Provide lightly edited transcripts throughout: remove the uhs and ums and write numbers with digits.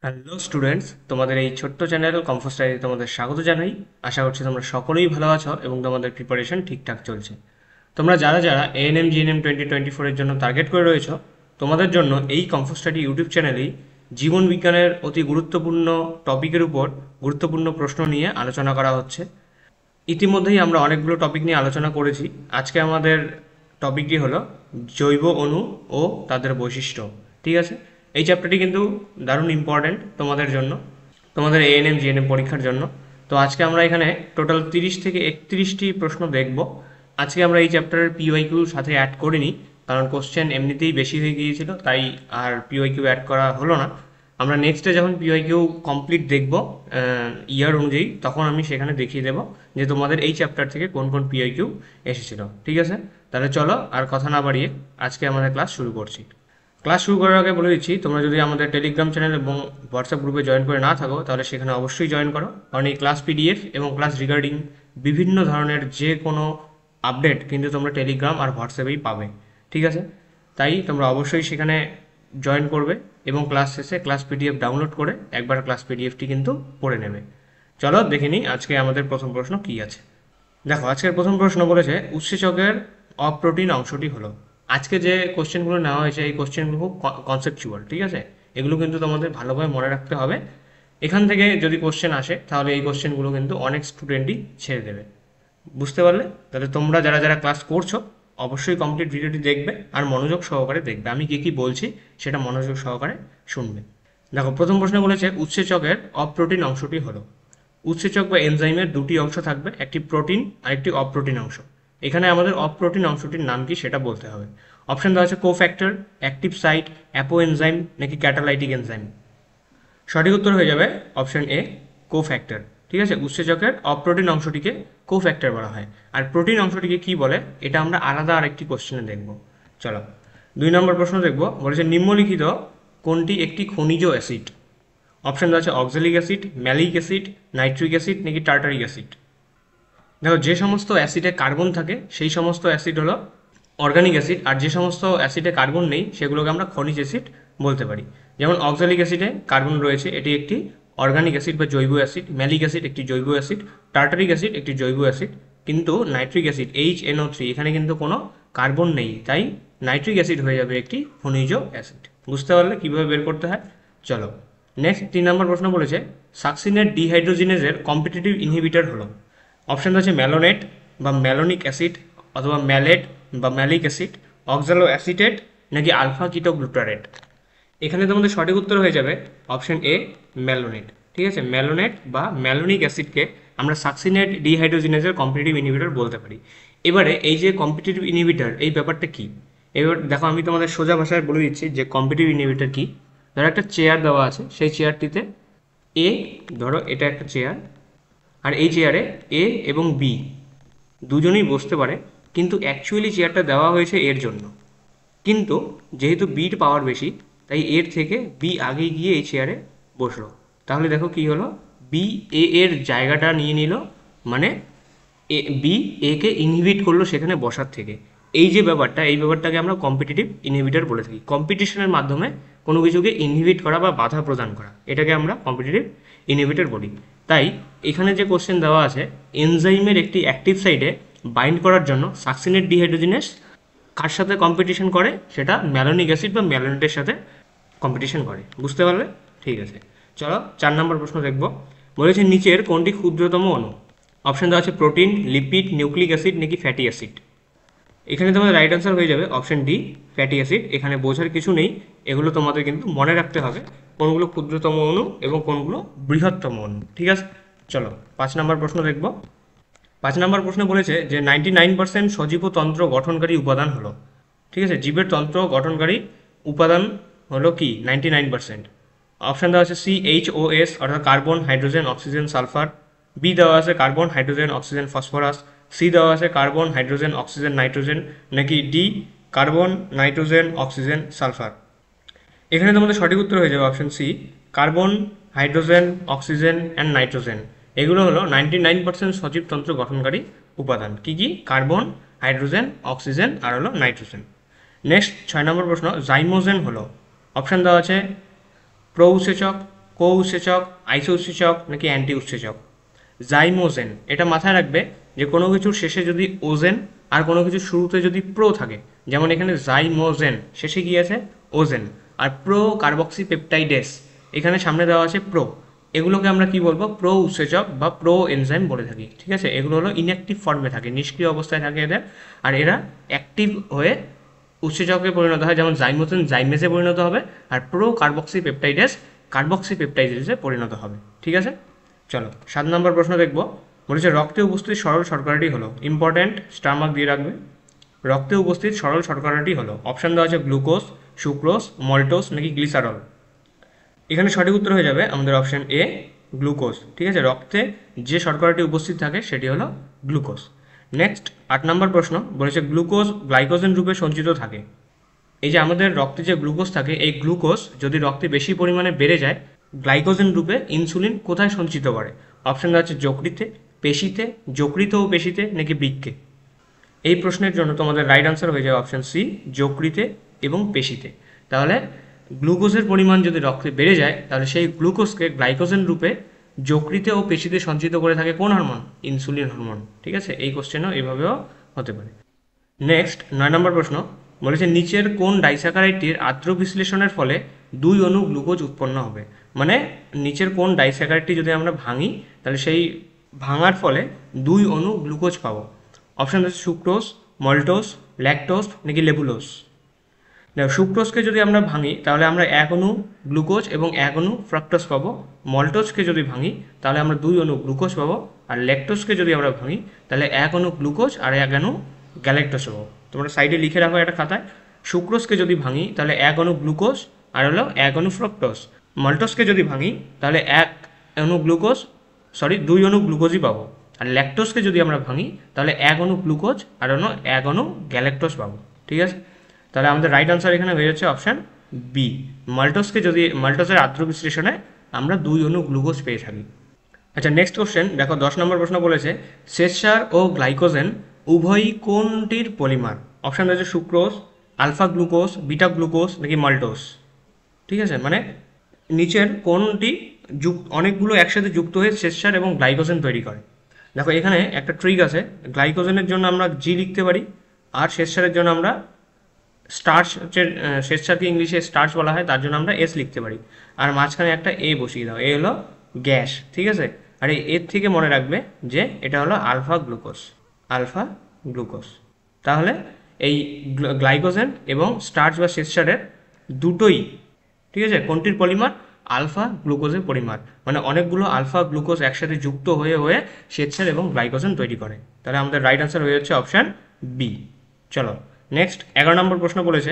Hello students, তোমাদের এই ছোট্ট চ্যানেল কম্পোজ ডায়েরি তোমাদের স্বাগত জানাই। আশা করছি তোমরা সকলেই ভালো আছো এবং তোমাদের প্রিপারেশন ঠিকঠাক চলছে। তোমরা যারা যারা এএনএম জিএনএম 2024-এর জন্য টার্গেট করে রয়েছো, তোমাদের জন্য এই কম্পোজ ডায়েরি ইউটিউব চ্যানেলেই জীবন বিজ্ঞানের অতি গুরুত্বপূর্ণ টপিকের উপর গুরুত্বপূর্ণ প্রশ্ন নিয়ে আলোচনা করা হচ্ছে। ইতিমধ্যেই আমরা অনেকগুলো টপিক নিয়ে আলোচনা করেছি। আজকে আমাদের টপিকটি হলো জৈব অণু ও তাদের বৈশিষ্ট্য। ঠিক আছে, এই চ্যাপ্টারটি কিন্তু দারুণ ইম্পর্ট্যান্ট তোমাদের জন্য, তোমাদের এএনএম জিএনএম পরীক্ষার জন্য। তো আজকে আমরা এখানে টোটাল 30 থেকে 31টি প্রশ্ন দেখব। আজকে আমরা এই চ্যাপ্টারের পিওয়াইকিউ সাথে অ্যাড করিনি, কারণ কোশ্চেন এমনিতেই বেশি হয়ে গিয়েছিল, তাই আর পিওয়াইকিউ অ্যাড করা হলো না। আমরা নেক্সটে যখন পিওয়াইকিউ কমপ্লিট দেখব ইয়ার অনুযায়ী, তখন আমি সেখানে দেখিয়ে দেবো যে তোমাদের এই চ্যাপ্টার থেকে কোন কোন পিওয়াইকিউ এসেছিল। ঠিক আছে, তাহলে চলো আর কথা না বাড়িয়ে আজকে আমাদের ক্লাস শুরু করছি। ক্লাস শুরু করার আগে বলে দিচ্ছি, তোমরা যদি আমাদের টেলিগ্রাম চ্যানেল এবং হোয়াটসঅ্যাপ গ্রুপে জয়েন করে না থাকো, তাহলে সেখানে অবশ্যই জয়েন করো, কারণ এই ক্লাস পিডিএফ এবং ক্লাস রিগার্ডিং বিভিন্ন ধরনের যে কোনো আপডেট কিন্তু তোমরা টেলিগ্রাম আর হোয়াটসঅ্যাপেই পাবে। ঠিক আছে, তাই তোমরা অবশ্যই সেখানে জয়েন করবে এবং ক্লাস শেষে ক্লাস পিডিএফ ডাউনলোড করে একবার ক্লাস পিডিএফটি কিন্তু পড়ে নেবে। চলো দেখে নিই আজকে আমাদের প্রথম প্রশ্ন কী আছে। দেখো, আজকের প্রথম প্রশ্ন বলেছে উৎসেচকের অপ্রোটিন অংশটি হলো। আজকে যে কোশ্চেনগুলো নেওয়া হয়েছে এই কোশ্চেনগুলো খুব কনসেপচুয়াল। ঠিক আছে, এগুলো কিন্তু তোমাদের ভালোভাবে মনে রাখতে হবে। এখান থেকে যদি কোশ্চেন আসে তাহলে এই কোশ্চেনগুলো কিন্তু অনেক স্টুডেন্টই ছেড়ে দেবে। বুঝতে পারলে? তাহলে তোমরা যারা যারা ক্লাস করছো অবশ্যই কমপ্লিট ভিডিওটি দেখবে আর মনোযোগ সহকারে দেখবে। আমি কী কী বলছি সেটা মনোযোগ সহকারে শুনবে। দেখো, প্রথম প্রশ্ন বলেছে উৎসেচকের অপ্রোটিন অংশটি হলো। উৎসেচক বা এনজাইমের দুটি অংশ থাকবে, একটি প্রোটিন আর একটি অপ্রোটিন অংশ। এখানে আমাদের অপ্রোটিন অংশটির নাম কি সেটা বলতে হবে। অপশন দেওয়া আছে cofactor, active site, apo enzyme নাকি ক্যাটালাইটিক এনজাইম। সঠিক উত্তর হয়ে যাবে অপশন এ, কোফ্যাক্টর। ঠিক আছে, উৎসেচকের অপ্রোটিন অংশটিকে কোফ্যাক্টর বলা হয়। আর প্রোটিন অংশটিকে কি বলে এটা আমরা আলাদা আরেকটি কোশ্চেনে দেখব। চলো 2 নম্বর প্রশ্ন দেখব। বলেছে নিম্নলিখিত কোনটি একটি খনিজ অ্যাসিড। অপশন দেওয়া আছে oxalic acid, malic acid, nitric acid নাকি টার্টারিক অ্যাসিড। দেখো, যে সমস্ত অ্যাসিডে কার্বন থাকে সেই সমস্ত অ্যাসিড হলো অর্গানিক অ্যাসিড, আর যে সমস্ত অ্যাসিডে কার্বন নেই সেগুলোকে আমরা খনিজ অ্যাসিড বলতে পারি। যেমন অক্সালিক অ্যাসিডে কার্বন রয়েছে, এটি একটি অর্গানিক অ্যাসিড বা জৈব অ্যাসিড। ম্যালিক অ্যাসিড একটি জৈব অ্যাসিড, টার্টারিক অ্যাসিড একটি জৈব অ্যাসিড। কিন্তু নাইট্রিক অ্যাসিড HNO3 এখানে কিন্তু কোনো কার্বন নেই, তাই নাইট্রিক অ্যাসিড হয়ে যাবে একটি খনিজ অ্যাসিড। বুঝতে পারলে কীভাবে বের করতে হয়? চলো নেক্সট 3 নম্বর প্রশ্ন বলেছে সাকসিনেট ডিহাইড্রোজিনেজের কম্পিটিটিভ ইনহিবিটর হলো। অপশন আছে ম্যালোনেট বা ম্যালোনিক অ্যাসিড, অথবা ম্যালেট বা ম্যালিক অ্যাসিড, অক্সালো অ্যাসিটেট নাকি আলফা কিটোগ্লুটারেট। এখানে তোমাদের সঠিক উত্তর হয়ে যাবে অপশন এ, ম্যালোনেট। ঠিক আছে, ম্যালোনেট বা ম্যালোনিক অ্যাসিডকে আমরা সাকসিনেট ডিহাইড্রোজিনেজের কম্পিটিটিভ ইনহিবিটর বলতে পারি। এবারে এই যে কম্পিটিটিভ ইনহিবিটর এই ব্যাপারটা কি, এবার দেখো আমি তোমাদের সোজা ভাষায় বলে দিচ্ছি যে কম্পিটিটিভ ইনহিবিটর কি। ধরো একটা চেয়ার দেওয়া আছে, সেই চেয়ারটিতে এ, ধরো এটা একটা চেয়ার, আর এই চেয়ারে এ এবং বি দুজনেই বসতে পারে, কিন্তু অ্যাকচুয়ালি চেয়ারটা দেওয়া হয়েছে এর জন্য। কিন্তু যেহেতু বির পাওয়ার বেশি, তাই এর থেকে বি আগে গিয়ে এই চেয়ারে বসলো। তাহলে দেখো কি হলো, বি এ এর জায়গাটা নিয়ে নিল, মানে বি একে ইনহিবিট করলো সেখানে বসার থেকে। এই যে ব্যাপারটা, এই ব্যাপারটাকে আমরা কম্পিটিটিভ ইনহিবিটর বলে থাকি। কম্পিটিশনের মাধ্যমে কোনো কিছুকে ইনহিবিট করা বা বাধা প্রদান করা, এটাকে আমরা কম্পিটিটিভ ইনহিবিটর বলি। তাই এখানে যে কোশ্চেন দেওয়া আছে, এনজাইমের একটি অ্যাক্টিভ সাইটে বাইন্ড করার জন্য সাকসিনেট ডিহাইড্রোজিনেস কার সাথে কম্পিটিশন করে, সেটা ম্যালোনিক অ্যাসিড বা ম্যালোনেটের সাথে কম্পিটিশন করে। বুঝতে পারলে? ঠিক আছে, চলো 4 নম্বর প্রশ্ন দেখব। বলেছে নিচের কোনটি ক্ষুদ্রতম অণু। অপশন দেওয়া আছে প্রোটিন, লিপিড, নিউক্লিক অ্যাসিড নাকি ফ্যাটি অ্যাসিড। এখানে তোমাদের রাইট অ্যান্সার হয়ে যাবে অপশন ডি, ফ্যাটি অ্যাসিড। এখানে বোঝার কিছু নেই, এগুলো তোমাদের কিন্তু মনে রাখতে হবে কোনগুলো ক্ষুদ্রতম অণু এবং কোনগুলো বৃহত্তম অণু। ঠিক আছে, চলো 5 নম্বর প্রশ্ন দেখব। 5 নম্বর প্রশ্নে বলেছে যে 99% সজীব তন্ত্র গঠনকারী উপাদান হলো। ঠিক আছে, জীবের তন্ত্র গঠনকারী উপাদান হলো কি 99%। অপশান দেওয়া আছে CHOS অর্থাৎ carbon, hydrogen, oxygen, sulphur. B দেওয়া আছে carbon, hydrogen, oxygen, phosphorus. C দেওয়া আছে কার্বন, হাইড্রোজেন, অক্সিজেন, নাইট্রোজেন নাকি D carbon, nitrogen, oxygen, sulphur. এখানে তোমাদের সঠিক উত্তর হয়ে যাবে option C, carbon, hydrogen, oxygen and nitrogen. এগুলো হলো 99% সজীব তন্ত্র গঠনকারী উপাদান। কি কি? কার্বন, হাইড্রোজেন, অক্সিজেন আর হলো নাইট্রোজেন। নেক্সট 6 নম্বর প্রশ্ন, জাইমোজেন হলো। অপশান দেওয়া আছে প্রউৎসেচক, কো উৎসেচক, আইসো উৎসেচক নাকি অ্যান্টি উৎসেচক? জাইমোজেন, এটা মাথায় রাখবে যে কোনো কিছুর শেষে যদি ওজেন আর কোনো কিছুর শুরুতে যদি প্রো থাকে, যেমন এখানে জাইমোজেন শেষে কি আছে ওজেন, আর প্রো কার্বক্সি পেপটাইডেস এখানে সামনে দেওয়া আছে প্রো, এগুলোকে আমরা কি বলবো প্রো উৎসেচক বা প্রো এনজাইম বলে থাকি। ঠিক আছে, এগুলো হলো ইনঅ্যাক্টিভ ফর্মে থাকে, নিষ্ক্রিয় অবস্থায় থাকে এদের, আর এরা অ্যাক্টিভ হয়ে উৎসেচকে পরিণত হয়, যেমন জাইমোজেন জাইমেজে পরিণত হবে, আর প্রো কার্বক্সি পেপটাইডেস কার্বক্সি পেপটাইডেসে পরিণত হবে। ঠিক আছে, চলো 7 নম্বর প্রশ্ন দেখব। বলেছে রক্তে উপস্থিত সরল শর্করাটি হলো, ইম্পর্ট্যান্ট স্টার মার্ক দিয়ে রাখবে। রক্তে উপস্থিত সরল শর্করাটি হলো, অপশান দেওয়া আছে গ্লুকোজ, সুক্রোজ, মল্টোজ নাকি গ্লিসারল। এখানে সঠিক উত্তর হয়ে যাবে আমাদের অপশান এ, গ্লুকোজ। ঠিক আছে, রক্তে যে শর্করাটি উপস্থিত থাকে সেটি হলো গ্লুকোজ। নেক্সট 8 নম্বর প্রশ্ন, বলেছে গ্লুকোজ গ্লাইকোজেন রূপে সঞ্চিত থাকে। এই যে আমাদের রক্তে যে গ্লুকোজ থাকে, এই গ্লুকোজ যদি রক্তে বেশি পরিমাণে বেড়ে যায়, গ্লাইকোজেন রূপে ইনসুলিন কোথায় সঞ্চিত করে? অপশান দেওয়া আছে যকৃতে, পেশিতে, যকৃত ও পেশিতে নাকি বৃক্কে। এই প্রশ্নের জন্য তোমাদের রাইট আনসার হয়ে যাবে অপশান সি, যকৃতে এবং পেশিতে। তাহলে গ্লুকোজের পরিমাণ যদি রক্তে বেড়ে যায়, তাহলে সেই গ্লুকোজকে গ্লাইকোজেন রূপে যকৃতে ও পেশিতে সঞ্চিত করে থাকে কোন হরমোন? Insulin hormone. ঠিক আছে, এই কোশ্চেনও এইভাবেও হতে পারে। নেক্সট 9 নম্বর প্রশ্ন, বলেছে নিচের কোন ডাইস্যাকারাইডটির আদ্র বিশ্লেষণের ফলে 2 অণু গ্লুকোজ উৎপন্ন হবে? মানে নিচের কোন ডাইস্যাকারাইডটি যদি আমরা ভাঙি, তাহলে সেই ভাঙার ফলে 2 অণু গ্লুকোজ পাবো। অপশান আছে সুক্রোজ, মল্টোজ, ল্যাকটোজ নাকি লেবুলোজ। দেখো সুক্রোজকে যদি আমরা ভাঙি তাহলে আমরা 1 অণু গ্লুকোজ এবং 1 অণু ফ্রাক্টোজ পাবো। মল্টোজকে যদি ভাঙি তাহলে আমরা 2 অণু গ্লুকোজ পাবো। আর ল্যাকটোজকে যদি আমরা ভাঙি তাহলে 1 অণু গ্লুকোজ আর 1 অণু গ্যালাক্টোজ পাবো। তোমরা সাইডে লিখে রাখো একটা খাতায়। সুক্রোজকে যদি ভাঙি তাহলে 1 অণু গ্লুকোজ আর হলো 1 অণু ফ্রাক্টোজ। মল্টোজকে যদি ভাঙি তাহলে 1 অণু গ্লুকোজ, 2 অণু গ্লুকোজই পাবো। আর ল্যাকটোজকে যদি আমরা ভাঙি তাহলে 1 অণু গ্লুকোজ আর হলো 1 অণু গ্যালাক্টোজ পাবো। ঠিক আছে, তাহলে আমাদের রাইট আনসার এখানে হয়ে যাচ্ছে অপশান বি। মাল্টোজের আদ্র বিশ্লেষণে আমরা 2 অণু গ্লুকোজ পেয়ে থাকি। আচ্ছা, নেক্সট কোশ্চেন দেখো, 10 নম্বর প্রশ্ন বলেছে শ্বেতসার ও গ্লাইকোজেন উভয়ই কোনটির পলিমার? অপশান রয়েছে sucrose, alpha glucose, beta glucose নাকি মাল্টোজ। ঠিক আছে, মানে নিচের কোনটি অনেকগুলো একসাথে যুক্ত হয়ে শ্বেতসার এবং গ্লাইকোজেন তৈরি করে। দেখো এখানে একটা ট্রিক আছে, গ্লাইকোজেনের জন্য আমরা জি লিখতে পারি, আর শ্বেতসারের জন্য আমরা স্টার্চ, শ্বেতসারকে ইংলিশে স্টার্চ বলা হয়, তার জন্য আমরা এস লিখতে পারি। আর মাঝখানে একটা এ বসিয়ে দাও, এ হলো গ্যাস। ঠিক আছে, আর এই এর থেকে মনে রাখবে যে এটা হলো আলফা গ্লুকোজ, আলফা গ্লুকোজ। তাহলে এই গ্লাইকোজেন এবং স্টার্চ বা শ্বেতসারের দুটোই, ঠিক আছে, কোনটির পলিমার? আলফা গ্লুকোজের পলিমার। মানে অনেকগুলো আলফা গ্লুকোজ একসাথে যুক্ত হয়ে হয়ে শ্বেতসার এবং গ্লাইকোজেন তৈরি করে। তাহলে আমাদের রাইট আনসার হয়ে যাচ্ছে অপশান বি। চলো নেক্সট 11 নম্বর প্রশ্ন বলেছে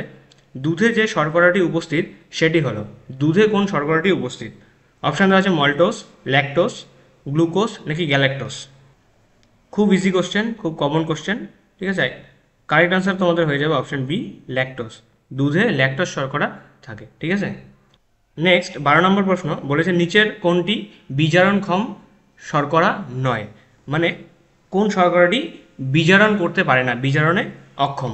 দুধে যে শর্করাটি উপস্থিত সেটি হলো, দুধে কোন শর্করাটি উপস্থিত? অপশান দেওয়া আছে মল্টোজ, ল্যাকটোজ, গ্লুকোজ নাকি গ্যালাক্টোজ। খুব ইজি কোশ্চেন, খুব কমন কোশ্চেন। ঠিক আছে, কারেক্ট আনসার তোমাদের হয়ে যাবে অপশান বি, ল্যাকটোজ। দুধে ল্যাকটোজ শর্করা থাকে। ঠিক আছে, নেক্সট 12 নম্বর প্রশ্ন বলেছে নিচের কোনটি বিজারণক্ষম শর্করা নয়? মানে কোন শর্করাটি বিজারণ করতে পারে না, বিজারণে অক্ষম।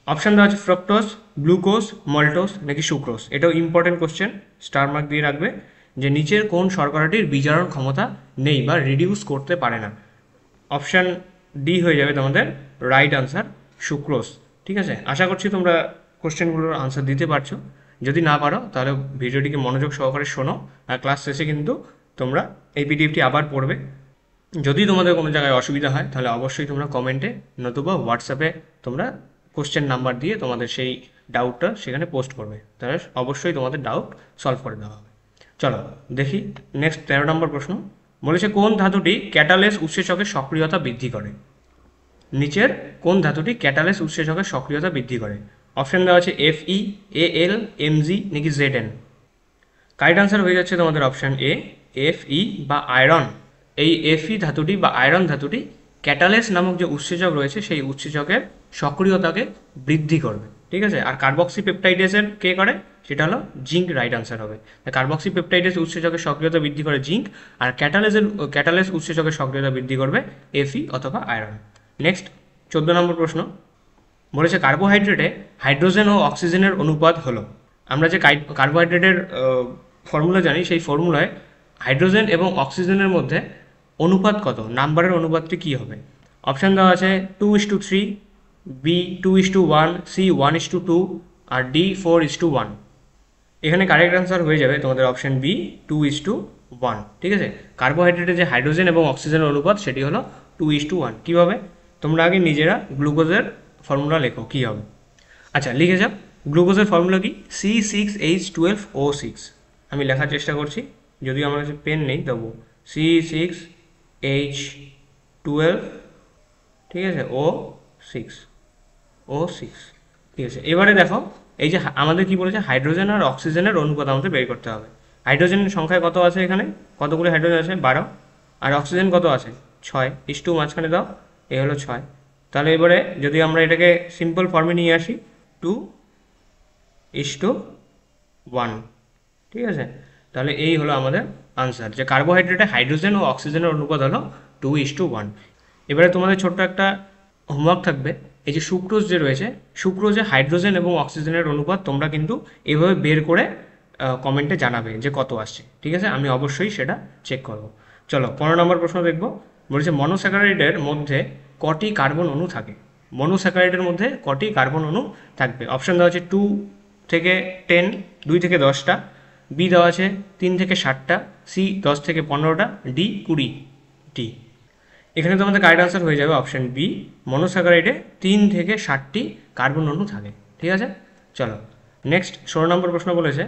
অপশান দেওয়া আছে ফ্রুক্টোজ, গ্লুকোজ, মল্টোজ নাকি সুক্রোজ। এটাও ইম্পর্টেন্ট কোশ্চেন, স্টার মার্ক দিয়ে রাখবে যে নিচের কোন শর্করাটির বিজারণ ক্ষমতা নেই বা রিডিউস করতে পারে না। অপশান ডি হয়ে যাবে তোমাদের রাইট আনসার, সুক্রোজ। ঠিক আছে, আশা করছি তোমরা কোশ্চেনগুলোর আনসার দিতে পারছো। যদি না পারো তাহলে ভিডিওটিকে মনোযোগ সহকারে শোনো, আর ক্লাস শেষে কিন্তু তোমরা এই পিডিএফটি আবার পড়বে। যদি তোমাদের কোনো জায়গায় অসুবিধা হয় তাহলে অবশ্যই তোমরা কমেন্টে নতুবা হোয়াটসঅ্যাপে তোমরা কোশ্চেন নাম্বার দিয়ে তোমাদের সেই ডাউটটা সেখানে পোস্ট করবে, তাহলে অবশ্যই তোমাদের ডাউট সলভ করে দেওয়া হবে। চলো দেখি নেক্সট 13 নম্বর প্রশ্ন বলেছে কোন ধাতুটি ক্যাটালেস উৎসেচকের সক্রিয়তা বৃদ্ধি করে? নিচের কোন ধাতুটি ক্যাটালেস উৎসেচকের সক্রিয়তা বৃদ্ধি করে? অপশান দেওয়া আছে Fe, Al, Mg নাকি Zn। কারেক্ট আনসার হয়ে যাচ্ছে তোমাদের অপশান এ, Fe বা আয়রন। এই Fe ধাতুটি বা আয়রন ধাতুটি ক্যাটালেস নামক যে উৎসেচক রয়েছে সেই উৎসেচকের সক্রিয়তাকে বৃদ্ধি করবে। ঠিক আছে, আর কার্বক্সি পেপটাইডেসের কে করে? সেটা হলো জিঙ্ক। রাইট আনসার হবে। কার্বক্সি পেপটাইডেস উৎসেচকের সক্রিয়তা বৃদ্ধি করে জিঙ্ক, আর ক্যাটালেস উৎসেচকের সক্রিয়তা বৃদ্ধি করবে Fe অথবা আয়রন। নেক্সট 14 নম্বর প্রশ্ন বলেছে কার্বোহাইড্রেটে হাইড্রোজেন ও অক্সিজেনের অনুপাত হলো। আমরা যে কার্বোহাইড্রেটের ফর্মুলা জানি, সেই ফর্মুলায় হাইড্রোজেন এবং অক্সিজেনের মধ্যে অনুপাত কত, নাম্বারের অনুপাতটি কী হবে। অপশান দেওয়া আছে 2:3, বি 2:1, সি 1:2 আর ডি 4:1। এখানে কারেক্ট অ্যান্সার হয়ে যাবে তোমাদের অপশান বি 2:1। ঠিক আছে, কার্বোহাইড্রেটের যে হাইড্রোজেন এবং অক্সিজেনের অনুপাত সেটি হলো 2:1। কীভাবে, তোমরা আগে নিজেরা গ্লুকোজের ফর্মুলা লেখো কী হবে। আচ্ছা লিখে যাও, গ্লুকোজের ফর্মুলা কি, C6H12O6। আমি লেখার চেষ্টা করছি, যদিও আমার কাছে পেন নেই তবু C6H12, ঠিক আছে, O6। ঠিক আছে, এবারে দেখো এই যে আমাদের কি বলেছে, হাইড্রোজেন আর অক্সিজেনের অনুপাত আমাদের বের করতে হবে। হাইড্রোজেনের সংখ্যায় কত আছে, এখানে কতগুলো হাইড্রোজেন আছে, 12, আর অক্সিজেন কত আছে, 6, ইস্টু মাঝখানে দাও, এ হলো 6। তাহলে এবারে যদি আমরা এটাকে সিম্পল ফর্মে নিয়ে আসি, 2:1। ঠিক আছে, তাহলে এই হলো আমাদের আনসার, যে কার্বোহাইড্রেটে হাইড্রোজেন ও অক্সিজেনের অনুপাত হলো 2:1। এবারে তোমাদের ছোট্ট একটা হোমওয়ার্ক থাকবে, এই যে সুক্রোজ যে রয়েছে, সুক্রোজে হাইড্রোজেন এবং অক্সিজেনের অনুপাত তোমরা কিন্তু এইভাবে বের করে কমেন্টে জানাবে যে কত আসছে। ঠিক আছে, আমি অবশ্যই সেটা চেক করব। চলো 15 নম্বর প্রশ্ন দেখব। বলেছে মনোস্যাকারাইডের মধ্যে কটি কার্বন অণু থাকে। মনোস্যাকারাইডের মধ্যে কটি কার্বন অণু থাকবে। অপশান দেওয়া আছে 2 থেকে 10, 2 থেকে 10টা, বি দেওয়া আছে 3 থেকে 7টা, সি 10 থেকে 15টা, ডি 20টি। এখানে তোমাদের কারেক্ট আনসার হয়ে যাবে অপশান বি, মনোস্যাকারাইডে 3 থেকে 7টি কার্বন অণু থাকে। ঠিক আছে, চলো নেক্সট 16 নম্বর প্রশ্ন বলেছে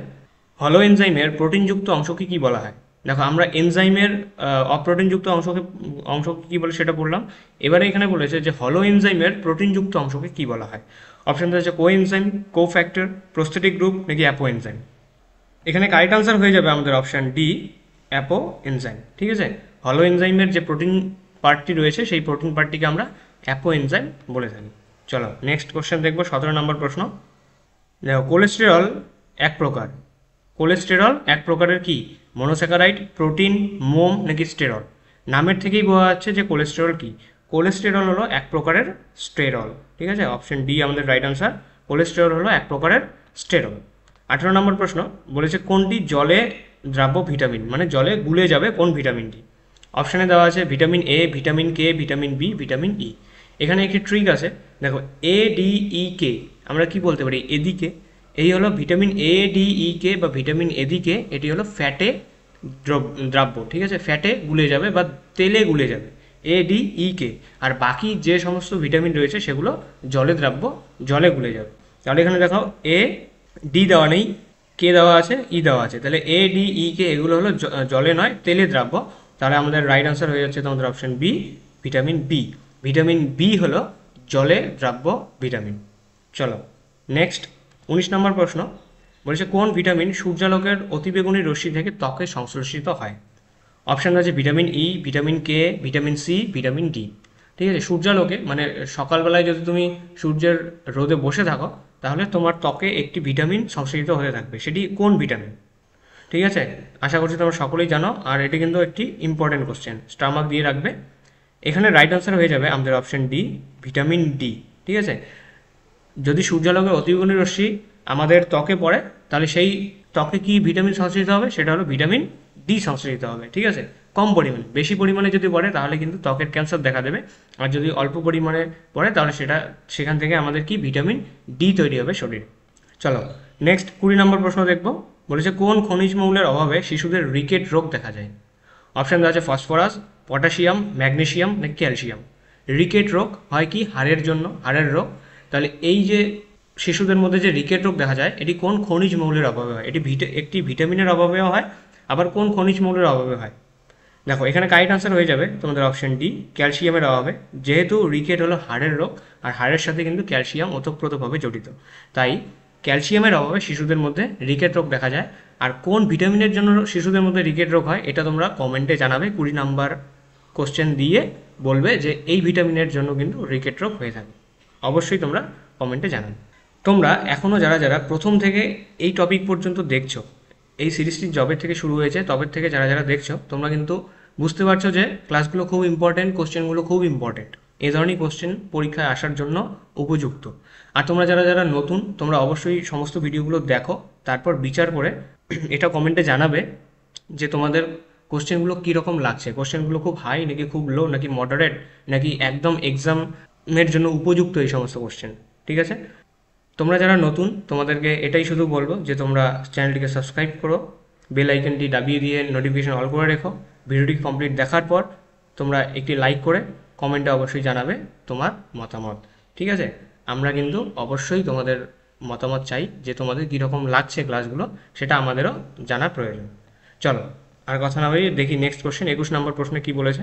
হলো এনজাইমের প্রোটিনযুক্ত অংশকে কি বলা হয়। দেখো আমরা এনজাইমের অপ্রোটিনযুক্ত অংশকে কি বলে সেটা বললাম। এবারে এখানে বলেছে যে হলো এনজাইমের প্রোটিনযুক্ত অংশকে কি বলা হয়। অপশান আছে কো এনজাইম, কো ফ্যাক্টর, প্রোস্থেটিক গ্রুপ নাকি অ্যাপো এনজাইম। এখানে কারেক্ট আনসার হয়ে যাবে আমাদের অপশান ডি, অ্যাপো এনজাইম। ঠিক আছে, হলো এনজাইমের যে প্রোটিন পার্টটি রয়েছে সেই প্রোটিন পার্টটিকে আমরা অ্যাপো এনজাইম বলে থাকি। চলো নেক্সট কোশ্চেন দেখবো, 17 নম্বর প্রশ্ন। দেখো কোলেস্টেরল এক প্রকার, কোলেস্টেরল এক প্রকারের কি, মনোস্যাকারাইড, প্রোটিন, মোম নাকি স্টেরল। নামের থেকেই বোঝা যাচ্ছে যে কোলেস্টেরল কি, কোলেস্টেরল হলো এক প্রকারের স্টেরল। ঠিক আছে, অপশন ডি আমাদের রাইট আনসার, কোলেস্টেরল হলো এক প্রকারের স্টেরল। 18 নম্বর প্রশ্ন বলেছে কোনটি জলে দ্রাব্য ভিটামিন, মানে জলে গুলে যাবে কোন ভিটামিনটি। অপশানে দেওয়া আছে vitamin A, vitamin K, vitamin B, vitamin E. এখানে একটি ট্রিক আছে, দেখো এ ডি ই কে আমরা কি বলতে পারি, এদিকে, এই হলো ভিটামিন এ ডি ই কে বা ভিটামিন এদিকে, এটি হলো ফ্যাটে দ্রাব্য। ঠিক আছে, ফ্যাটে গুলে যাবে বা তেলে গুলে যাবে, এ ডি ই কে। আর বাকি যে সমস্ত ভিটামিন রয়েছে সেগুলো জলে দ্রাব্য, জলে গুলে যাবে। তাহলে এখানে দেখো এ ডি দেওয়া নেই, কে দেওয়া আছে, ই দেওয়া আছে, তাহলে এ ডি ই কে এগুলো হলো জলে নয় তেলে দ্রাব্য। তাহলে আমাদের রাইট আনসার হয়ে যাচ্ছে তোমাদের option B, vitamin B. Vitamin B হলো জলে দ্রাব্য ভিটামিন। চলো নেক্সট 19 নম্বর প্রশ্ন বলেছে কোন ভিটামিন সূর্যালোকের অতিবেগুনি রশ্মি থেকে ত্বকে সংশ্লেষিত হয়। অপশান আছে vitamin E, vitamin K, vitamin C, vitamin D. ঠিক আছে, সূর্যালোকে মানে সকালবেলায় যদি তুমি সূর্যের রোদে বসে থাকো তাহলে তোমার ত্বকে একটি ভিটামিন সংশ্লেষিত হয়ে থাকবে, সেটি কোন ভিটামিন। ঠিক আছে, আশা করছি তোমরা সকলেই জানো, আর এটি কিন্তু একটি ইম্পর্টেন্ট কোশ্চেন, স্টামাক দিয়ে রাখবে। এখানে রাইট আনসার হয়ে যাবে আমাদের অপশন ডি, ভিটামিন ডি। ঠিক আছে, যদি সূর্যালোকের অতিবেগুনি রশ্মি আমাদের ত্বকে পড়ে তাহলে সেই ত্বকে কি ভিটামিন সংশ্লেষিত হবে, সেটা হলো ভিটামিন ডি সংশ্লেষিত হবে। ঠিক আছে, কম পরিমাণে, বেশি পরিমাণে যদি পড়ে তাহলে কিন্তু ত্বকের ক্যান্সার দেখা দেবে, আর যদি অল্প পরিমাণে পড়ে তাহলে সেখান থেকে আমাদের কি ভিটামিন ডি তৈরি হবে শরীরে। চলো নেক্সট 20 নম্বর প্রশ্ন দেখবো। বলেছে কোন খনিজ মৌলের অভাবে শিশুদের রিকেট রোগ দেখা যায়। অপশান দেওয়া আছে ফসফরাস, পটাশিয়াম, ম্যাগনেশিয়াম নাকি ক্যালসিয়াম। রিকেট রোগ হয় কি, হাড়ের জন্য, হাড়ের রোগ। তাহলে এই যে শিশুদের মধ্যে যে রিকেট রোগ দেখা যায় এটি কোন খনিজ মৌলের অভাবে হয়, এটি একটি ভিটামিনের অভাবেও হয়, আবার কোন খনিজ মৌলের অভাবে হয়। দেখো এখানে কারেক্ট আনসার হয়ে যাবে তোমাদের অপশন ডি, ক্যালসিয়ামের অভাবে। যেহেতু রিকেট হলো হাড়ের রোগ, আর হাড়ের সাথে কিন্তু ক্যালসিয়াম ওতপ্রোতভাবে জড়িত, তাই ক্যালসিয়ামের অভাবে শিশুদের মধ্যে রিকেট রোগ দেখা যায়। আর কোন ভিটামিনের জন্য শিশুদের মধ্যে রিকেট রোগ হয় এটা তোমরা কমেন্টে জানাবে, 20 নাম্বার কোশ্চেন দিয়ে বলবে যে এই ভিটামিনের জন্য কিন্তু রিকেট রোগ হয়ে থাকে। অবশ্যই তোমরা কমেন্টে জানাবে। তোমরা এখনও যারা যারা প্রথম থেকে এই টপিক পর্যন্ত দেখছো, এই সিরিজটি জবের থেকে শুরু হয়েছে তবের থেকে যারা যারা দেখছো, তোমরা কিন্তু বুঝতে পারছো যে ক্লাসগুলো খুব ইম্পর্টেন্ট, কোশ্চেনগুলো খুব ইম্পর্টেন্ট, এই ধরনের কোশ্চেন পরীক্ষায় আসার জন্য উপযুক্ত। আর তোমরা যারা যারা নতুন, তোমরা অবশ্যই সমস্ত ভিডিওগুলো দেখো, তারপর বিচার করে এটা কমেন্টে জানাবে যে তোমাদের কোশ্চেনগুলো কীরকম লাগছে, কোশ্চেনগুলো খুব হাই নাকি খুব লো নাকি মডারেট নাকি একদম এক্সামের জন্য উপযুক্ত এই সমস্ত কোশ্চেন। ঠিক আছে, তোমরা যারা নতুন তোমাদেরকে এটাই শুধু বলবো যে তোমরা চ্যানেলটিকে সাবস্ক্রাইব করো, বেল আইকনটি দাবিয়ে দিয়ে নোটিফিকেশন অল করে রেখো। ভিডিওটি কমপ্লিট দেখার পর তোমরা একটি লাইক করে কমেন্টে অবশ্যই জানাবে তোমার মতামত। ঠিক আছে, আমরা কিন্তু অবশ্যই তোমাদের মতামত চাই যে তোমাদের কীরকম লাগছে ক্লাসগুলো, সেটা আমাদেরও জানা প্রয়োজন। চলো আর কথা না বলি, দেখি নেক্সট কোশ্চেন। 21 নম্বর প্রশ্নে কি বলেছে।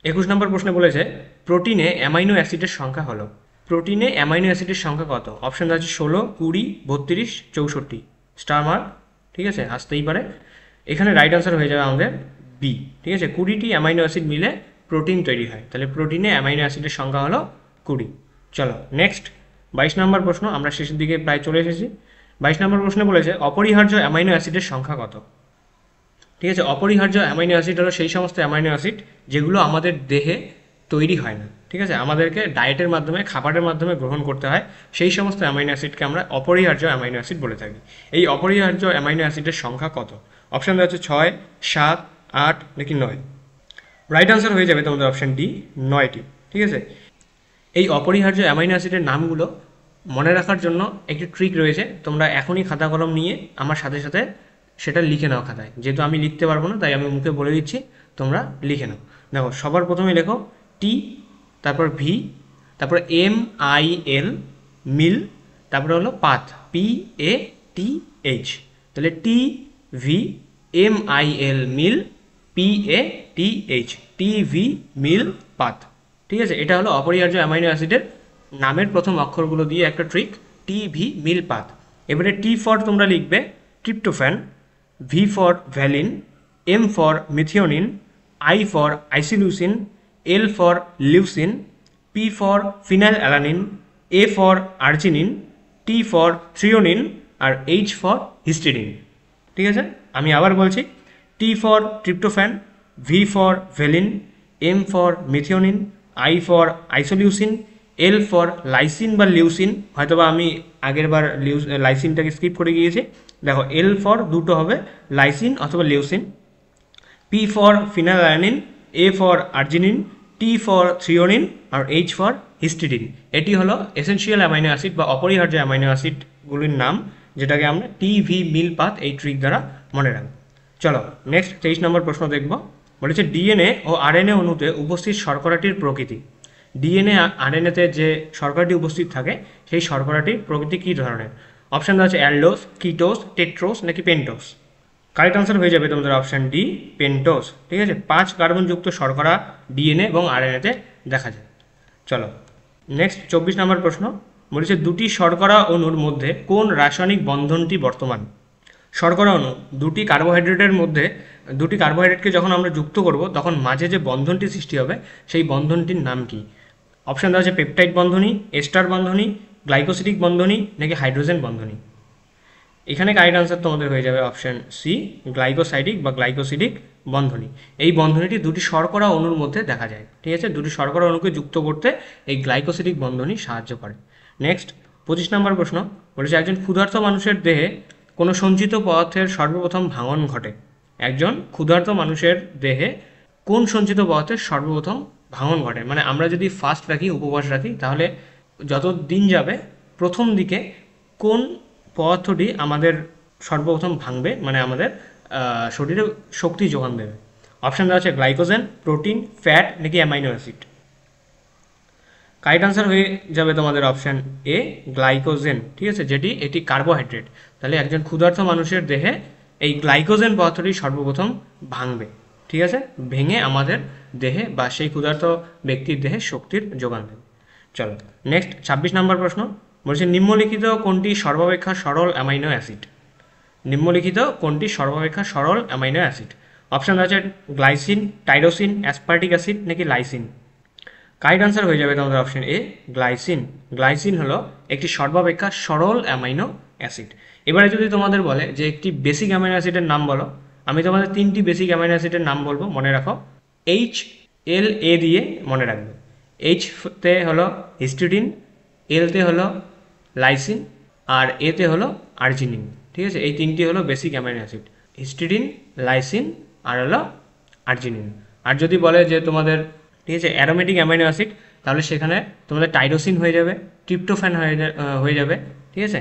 21 নম্বর প্রশ্নে বলেছে প্রোটিনে অ্যামাইনো অ্যাসিডের সংখ্যা হলো। প্রোটিনে অ্যামাইনো অ্যাসিডের সংখ্যা কত? অপশান আছে 16, 20, 32, 64। স্টার মার্ক, ঠিক আছে, আসতেই পারে। এখানে রাইট আনসার হয়ে যাবে আমাদের বি। ঠিক আছে, 20টি অ্যামাইনো অ্যাসিড মিলে প্রোটিন তৈরি হয়, তাহলে প্রোটিনে অ্যামাইনো অ্যাসিডের সংখ্যা হলো 20। চলো নেক্সট 22 নম্বর প্রশ্ন, আমরা শেষের দিকে প্রায় চলে এসেছি। 22 নম্বর প্রশ্নে বলেছে অপরিহার্য অ্যামাইনো অ্যাসিডের সংখ্যা কত। ঠিক আছে, অপরিহার্য অ্যামাইনো অ্যাসিড হলো সেই সমস্ত অ্যামাইনো অ্যাসিড যেগুলো আমাদের দেহে তৈরি হয় না। ঠিক আছে, আমাদেরকে ডায়েটের মাধ্যমে, খাবারের মাধ্যমে গ্রহণ করতে হয়, সেই সমস্ত অ্যামাইনো অ্যাসিডকে আমরা অপরিহার্য অ্যামাইনো অ্যাসিড বলে থাকি। এই অপরিহার্য অ্যামাইনো অ্যাসিডের সংখ্যা কত? অপশান দেওয়া হচ্ছে 6, 7, 8 নাকি 9। রাইট আনসার হয়ে যাবে তোমাদের অপশান ডি, 9টি। ঠিক আছে, এই অপরিহার্য অ্যামাইনো অ্যাসিডের নামগুলো মনে রাখার জন্য একটি ট্রিক রয়েছে। তোমরা এখনই খাতা কলম নিয়ে আমার সাথে সাথে সেটা লিখে নাও খাতায়, যেহেতু আমি লিখতে পারবো না তাই আমি মুখে বলে দিচ্ছি, তোমরা লিখে নাও। দেখো সবার প্রথমে লেখো টি, তারপর ভি, তারপর MIL মিল, তারপরে হলো পাথ PATH। তাহলে TVMIL মিল PATH, TV মিল পাথ। ঠিক আছে, এটা হলো অপরিহার্য অ্যামাইনো অ্যাসিডের নামের প্রথম অক্ষরগুলো দিয়ে একটা ট্রিক, TV মিল পাথ। এবারে টি ফর তোমরা লিখবে tryptophan, V for valine, M for methionine, I for isoleucine, L for leucine, P for phenylalanine, A for arginine, T for threonine আর H for histidine। ঠিক আছে, আমি আবার বলছি, T for tryptophan, V for valine, M for methionine, I for isoleucine, L for lysine বা leucine, হয়তোবা আমি আগের বার লাইসিনটাকে স্কিপ করে গিয়েছি। দেখো L ফর দুটো হবে লাইসিন অথবা leucine, P for phenylalanine, A for arginine, T for threonine আর H ফর হিস্টিডিন। এটি হলো এসেনশিয়াল অ্যামাইনো অ্যাসিড বা অপরিহার্য অ্যামাইনো অ্যাসিডগুলির নাম, যেটাকে আমরা TV মিল পাথ এই ট্রিক দ্বারা মনে রাখব। চলো নেক্সট 23 নম্বর প্রশ্ন দেখব। বলেছে ডিএনএ ও আরএনএ অণুতে উপস্থিত শর্করাটির প্রকৃতি। ডিএনএ আরএনএতে যে শর্করাটি উপস্থিত থাকে সেই শর্করাটির প্রকৃতি কী ধরনের? অপশান দেওয়া আছে অ্যালডোস, কিটোস, টেট্রোস নাকি পেন্টোস। কারেক্ট আনসার হয়ে যাবে তোমাদের অপশান ডি, পেন্টোস। ঠিক আছে, 5 কার্বনযুক্ত শর্করা ডিএনএ এবং আরএনএতে দেখা যায়। চলো নেক্সট 24 নম্বর প্রশ্ন। বলেছে দুটি শর্করা অণুর মধ্যে কোন রাসায়নিক বন্ধনটি বর্তমান? শর্করা অণু দুটি কার্বোহাইড্রেটের মধ্যে, দুটি কার্বোহাইড্রেটকে যখন আমরা যুক্ত করব তখন মাঝে যে বন্ধনটি সৃষ্টি হবে সেই বন্ধনটির নাম কি? অপশান দেওয়া আছে পেপটাইড বন্ধনী, এস্টার বন্ধনী, গ্লাইকোসিডিক বন্ধনী নাকি হাইড্রোজেন বন্ধনী। এখানে কারেক্ট আনসার তোমাদের হয়ে যাবে অপশান সি, গ্লাইকোসাইডিক বা গ্লাইকোসিডিক বন্ধনী। এই বন্ধনীটি দুটি শর্করা অণুর মধ্যে দেখা যায়। ঠিক আছে, দুটি শর্করা অণুকে যুক্ত করতে এই গ্লাইকোসিডিক বন্ধনী সাহায্য করে। নেক্সট 25 নম্বর প্রশ্ন। বলেছে একজন ক্ষুধার্ত মানুষের দেহে কোনো সঞ্চিত পদার্থের সর্বপ্রথম ভাঙন ঘটে। একজন ক্ষুধার্ত মানুষের দেহে কোন সঞ্চিত পদার্থের সর্বপ্রথম ভাঙন ঘটে? মানে আমরা যদি ফাস্ট রাখি, উপবাস রাখি, তাহলে যত দিন যাবে প্রথম দিকে কোন পদার্থটি আমাদের সর্বপ্রথম ভাঙবে, মানে আমাদের শরীরে শক্তি যোগান দেবে। অপশান দেওয়া আছে গ্লাইকোজেন, প্রোটিন, ফ্যাট নাকি অ্যামাইনো অ্যাসিড। কারেক্ট আনসার হয়ে যাবে তোমাদের অপশান এ, গ্লাইকোজেন। ঠিক আছে, এটি কার্বোহাইড্রেট। তাহলে একজন ক্ষুধার্ত মানুষের দেহে এই গ্লাইকোজেন পদার্থটি সর্বপ্রথম ভাঙবে। ঠিক আছে, ভেঙে আমাদের দেহে বা সেই ক্ষুধার্ত ব্যক্তির দেহে শক্তির যোগান দেবে। চলো নেক্সট 26 নম্বর প্রশ্ন। বলছে নিম্নলিখিত কোনটি সর্বাপেক্ষা সরল অ্যামাইনো অ্যাসিড? নিম্নলিখিত কোনটি সর্বাপেক্ষা সরল অ্যামাইনো অ্যাসিড? অপশান আছে গ্লাইসিন, টাইরোসিন, অ্যাসপার্টিক অ্যাসিড নাকি লাইসিন। কারেক্ট আনসার হয়ে যাবে তোমাদের অপশান এ, গ্লাইসিন। গ্লাইসিন হলো একটি সর্বাপেক্ষা সরল অ্যামাইনো অ্যাসিড। এবারে যদি তোমাদের বলে যে একটি বেসিক অ্যামাইনো অ্যাসিডের নাম বলো, আমি তোমাদের 3টি বেসিক অ্যামাইনো অ্যাসিডের নাম বলবো, মনে রাখো। HLA দিয়ে মনে রাখবে। H-তে হলো হিস্টিডিন, L-তে হলো লাইসিন আর A-তে হলো আর্জিনিন। ঠিক আছে, এই তিনটি হলো basic amino acid, histidine, lysine আর হলো আর্জিনিন। আর যদি বলে যে তোমাদের ঠিক আছে অ্যারোমেটিক অ্যামাইনো অ্যাসিড, তাহলে সেখানে তোমাদের টাইরোসিন হয়ে যাবে, ট্রিপ্টোফ্যান হয়ে যাবে, ঠিক আছে,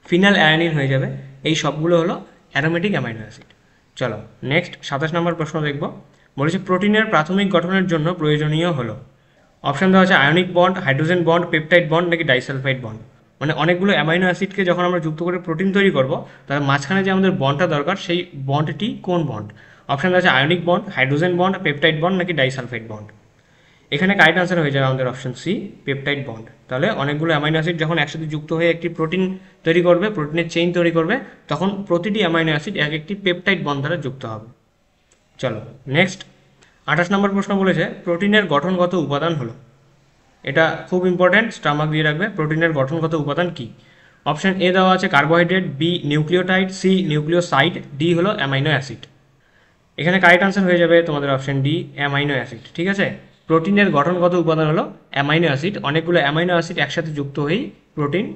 ফিনাল অ্যালানিন হয়ে যাবে। এই সবগুলো হলো অ্যারোমেটিক অ্যামাইনো অ্যাসিড। চলো নেক্সট 27 নম্বর প্রশ্ন দেখব। বলেছে প্রোটিনের প্রাথমিক গঠনের জন্য প্রয়োজনীয় হলো, অপশান দেওয়া আছে ionic bond, hydrogen bond, peptide bond নাকি ডাইসালফাইড বন্ড। মানে অনেকগুলো অ্যামাইনো অ্যাসিডকে যখন আমরা যুক্ত করে প্রোটিন তৈরি করব, তার মাঝখানে যে আমাদের বন্ডটা দরকার সেই বন্ডটি কোন বন্ড? অপশান দেওয়া আছে ionic bond, hydrogen bond, peptide bond নাকি ডাইসালফাইড বন্ড। এখানে কারেক্ট আনসার হয়ে যাবে আমাদের অপশন সি, পেপটাইড বন্ড। তাহলে অনেকগুলো অ্যামাইনো অ্যাসিড যখন একসাথে যুক্ত হয়ে একটি প্রোটিন তৈরি করবে, প্রোটিনের চেইন তৈরি করবে, তখন প্রতিটি অ্যামাইনো অ্যাসিড এক একটি পেপটাইড বন্ড দ্বারা যুক্ত হবে। চলো নেক্সট 28 নম্বর প্রশ্ন বলেছে প্রোটিনের গঠনগত উপাদান হলো, এটা খুব ইম্পর্ট্যান্ট, স্টামাক দিয়ে রাখবে, প্রোটিনের গঠনগত উপাদান কি? অপশন এ দেওয়া আছে carbohydrate, B nucleotide, C nucleoside, D হলো অ্যামাইনো অ্যাসিড। এখানে কারেক্ট আনসার হয়ে যাবে তোমাদের অপশন ডি, অ্যামাইনো অ্যাসিড। ঠিক আছে, প্রোটিনের গঠনগত উপাদান হলো অ্যামাইনো অ্যাসিড, অনেকগুলো অ্যামাইনো অ্যাসিড একসাথে যুক্ত হয়েই প্রোটিন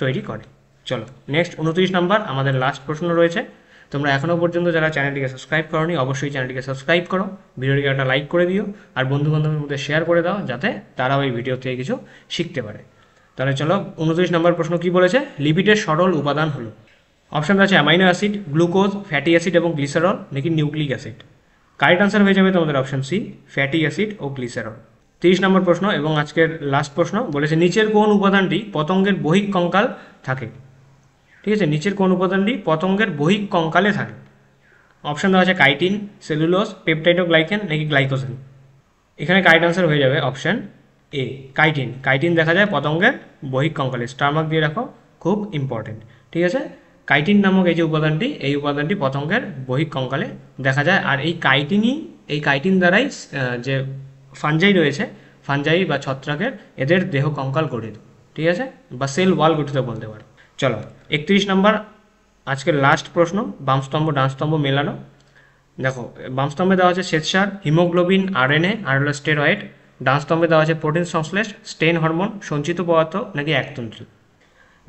তৈরি করে। চলো নেক্সট 29 নম্বর আমাদের লাস্ট প্রশ্ন রয়েছে। তোমরা এখনও পর্যন্ত যারা চ্যানেলটিকে সাবস্ক্রাইব করোনি, অবশ্যই চ্যানেলটিকে সাবস্ক্রাইব করো, ভিডিওটিকে একটা লাইক করে দিও, আর বন্ধু বান্ধবের মধ্যে শেয়ার করে দাও যাতে তারাও এই ভিডিও থেকে কিছু শিখতে পারে। তাহলে চলো 29 নম্বর প্রশ্ন কি বলেছে, লিপিডের সরল উপাদান হলো, অপশান আছে amino acid, glucose, fatty acid এবং গ্লিসারল নাকি নিউক্লিক অ্যাসিড। কারেক্ট আনসার হয়ে যাবে তোমাদের অপশন সি, ফ্যাটি অ্যাসিড ও গ্লিসারল। 30 নম্বর প্রশ্ন এবং আজকের লাস্ট প্রশ্ন বলেছে নিচের কোন উপাদানটি পতঙ্গের বহিক কঙ্কাল থাকে? ঠিক আছে, নিচের কোন উপাদানটি পতঙ্গের বহিক কঙ্কালে থাকে? অপশান দেওয়া আছে কাইটিন, সেলুলোজ, পেপটাইডোগ্লাইকেন নাকি গ্লাইকোজেন। এখানে কারেক্ট আনসার হয়ে যাবে অপশান এ, কাইটিন। কাইটিন দেখা যায় পতঙ্গের বহিক কঙ্কালে, স্টারমার্ক দিয়ে রাখো, খুব ইম্পর্টেন্ট। ঠিক আছে, কাইটিন নামক এই যে উপাদানটি, এই উপাদানটি পতঙ্গের বহিক কঙ্কালে দেখা যায়। আর এই কাইটিন দ্বারাই যে ফাঞ্জাই রয়েছে, ফাঞ্জাই বা ছত্রাকের, এদের দেহ কঙ্কাল গঠিত। ঠিক আছে, বা সেল ওয়াল গঠিত বলতে পারো। চলো 31 নম্বর আজকের লাস্ট প্রশ্ন, বামস্তম্ভ ডানস্তম্ভ মেলানো। দেখো বামস্তম্ভে দেওয়া আছে শ্বেতসার, হিমোগ্লোবিন, আরএনএ আর হলো স্টেরয়েড। ডানস্তম্ভে দেওয়া আছে প্রোটিন সংশ্লেষ, স্টেন হরমোন, সঞ্চিত পদার্থ নাকি একতন্ত্রী।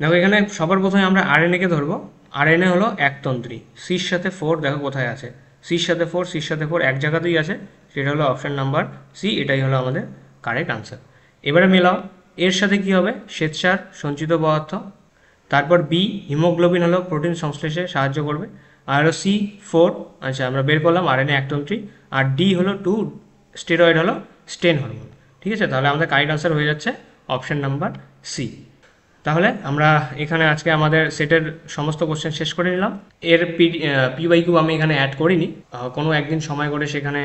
দেখো এখানে সবার প্রথমে আমরা আরএনএকে ধরবো। আরএনএ হলো একতন্ত্রী, সির সাথে 4 দেখো কোথায় আছে, সির সাথে 4 এক জায়গাতেই আছে, সেটা হলো অপশান নাম্বার সি, এটাই হলো আমাদের কারেক্ট আনসার। এবারে মেলাও, এর সাথে কি হবে, শ্বেতসার, সঞ্চিত পদার্থ, তারপর বি হিমোগ্লোবিন হলো প্রোটিন সংশ্লেষে সাহায্য করবে, আর হলো সি 4, আচ্ছা আমরা বের করলাম আরএনএ একতন্ত্রী, আর ডি হলো 2 স্টেরয়েড হলো স্টেন হরমোন। ঠিক আছে, তাহলে আমাদের কারেক্ট আনসার হয়ে যাচ্ছে অপশান নাম্বার সি। তাহলে আমরা এখানে আজকে আমাদের সেটের সমস্ত কোশ্চেন শেষ করে নিলাম। এর পিওয়াইকিউ আমি এখানে অ্যাড করিনি, কোনো একদিন সময় করে সেখানে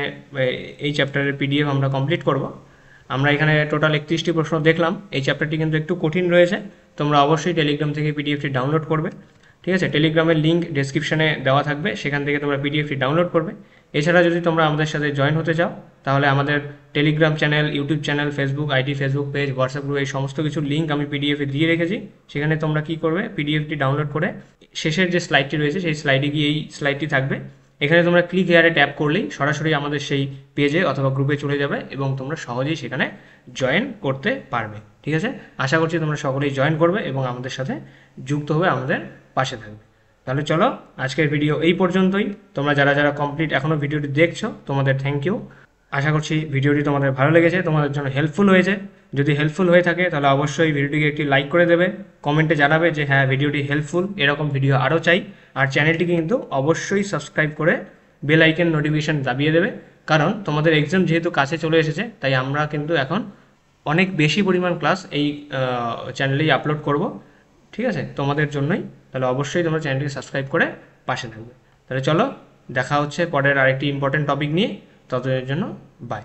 এই চ্যাপ্টারের পিডিএফ আমরা কমপ্লিট করব। আমরা এখানে টোটাল 31টি প্রশ্ন দেখলাম। এই চ্যাপ্টারটি কিন্তু একটু কঠিন রয়েছে, তোমরা অবশ্যই টেলিগ্রাম থেকে পিডিএফটি ডাউনলোড করবে। ঠিক আছে, টেলিগ্রামের লিঙ্ক ডেসক্রিপশনে দেওয়া থাকবে, সেখান থেকে তোমরা পিডিএফটি ডাউনলোড করবে। এছাড়া যদি তোমরা আমাদের সাথে জয়েন হতে চাও, তাহলে আমাদের Telegram channel, YouTube channel, Facebook ID, Facebook page, WhatsApp group, এই সমস্ত কিছুর লিঙ্ক আমি পিডিএফে দিয়ে রেখেছি। সেখানে তোমরা কি করবে, পিডিএফটি ডাউনলোড করে শেষের যে স্লাইডটি রয়েছে সেই স্লাইডে গিয়ে এই স্লাইডটি থাকবে, এখানে তোমরা ক্লিক হেয়ারে ট্যাপ করলেই সরাসরি আমাদের সেই পেজে অথবা গ্রুপে চলে যাবে এবং তোমরা সহজেই সেখানে জয়েন করতে পারবে। ঠিক আছে, আশা করছি তোমরা সকলেই জয়েন করবে এবং আমাদের সাথে যুক্ত হবে, আমাদের পাশে থাকবে। তাহলে চলো আজকের ভিডিও এই পর্যন্তই। তোমরা যারা যারা কমপ্লিট এখনও ভিডিওটি দেখছো, তোমাদের থ্যাংক ইউ। আশা করছি ভিডিওটি তোমাদের ভালো লেগেছে, তোমাদের জন্য হেল্পফুল হয়েছে। যদি হেল্পফুল হয়ে থাকে তাহলে অবশ্যই ভিডিওটিকে একটি লাইক করে দেবে, কমেন্টে জানাবে যে হ্যাঁ ভিডিওটি হেল্পফুল, এরকম ভিডিও আরও চাই। আর চ্যানেলটিকে কিন্তু অবশ্যই সাবস্ক্রাইব করে বেল আইকন নোটিফিকেশান দাবিয়ে দেবে, কারণ তোমাদের এক্সাম যেহেতু কাছে চলে এসেছে, তাই আমরা কিন্তু এখন অনেক বেশি পরিমাণ ক্লাস এই চ্যানেলেই আপলোড করব। ঠিক আছে, তোমাদের জন্যই। তাহলে অবশ্যই তোমরা চ্যানেলটিকে সাবস্ক্রাইব করে পাশে থাকবে। তাহলে চলো দেখা হচ্ছে পরের আরেকটি ইম্পর্টেন্ট টপিক নিয়ে, ততদিনের জন্য বাই।